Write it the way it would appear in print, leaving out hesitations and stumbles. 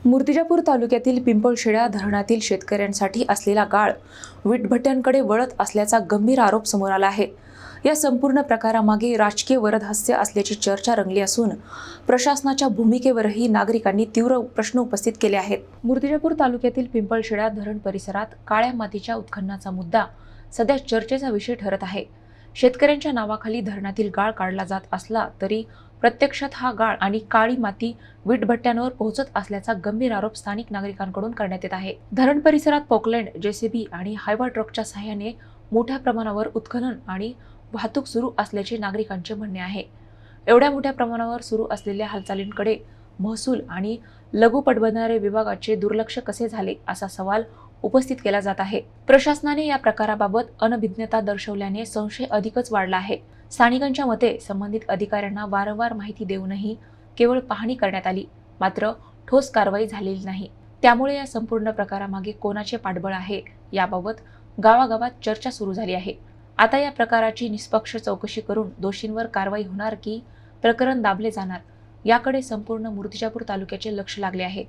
मूर्तिजापूर तालुक्यातील पिंपळशेळा धरणातील शेतकऱ्यांसाठी असलेला गाळ विटभट्ट्यांकडे वळत असल्याचा गंभीर आरोप समोर आला आहे। या संपूर्ण प्रकारामागे राजकीय वरदहस्य असल्याची चर्चा रंगली असून प्रशासनाच्या भूमिकेवरही नागरिकांनी तीव्र प्रश्न उपस्थित केले आहेत। मूर्तिजापूर तालुक्यातील पिंपळशेळा धरण परिसरात काळ्या मातीच्या उत्खननाचा मुद्दा सध्या चर्चेचा विषय ठरत आहे। शेतकऱ्यांच्या नावाखाली धरणातील गाळ काढला जात असला तरी प्रत्यक्षात हा गाळ आणि काळी माती विटभट्ट्यांवर पोहोचत असल्याचा गंभीर आरोप स्थानिक नागरिकांकडून करण्यात येत आहे। धरण परिसरात पोकलँड, जेसीबी आणि हायवा ट्रकच्या सहाय्याने मोठ्या प्रमाणावर उत्खनन आणि वाहतूक सुरू असल्याचे नागरिकांचे म्हणणे आहे। एवढ्या मोठ्या प्रमाणावर सुरू असलेल्या हालचालींकडे महसूल आणि लघु पाटबंधारे विभागाचे दुर्लक्ष कसे झाले असा सवाल उपस्थित केला जात आहे। प्रशासनाने या प्रकाराबाबत अनभिज्ञता दर्शवल्याने संशय अधिकच वाढला आहे। स्थानिकांच्या मते संबंधित अधिकाऱ्यांना वारंवार माहिती देऊनही केवळ पाहणी करण्यात आली, मात्र ठोस कारवाई झालेली नाही। त्यामुळे या संपूर्ण प्रकारामागे कोणाचे पाठबळ आहे याबाबत गावागावात चर्चा सुरू झाली आहे। आता या प्रकाराची निष्पक्ष चौकशी करून दोषींवर कारवाई होणार की प्रकरण दाबले जाणार याकडे संपूर्ण मूर्तिजापूर तालुक्याचे लक्ष लागले आहे।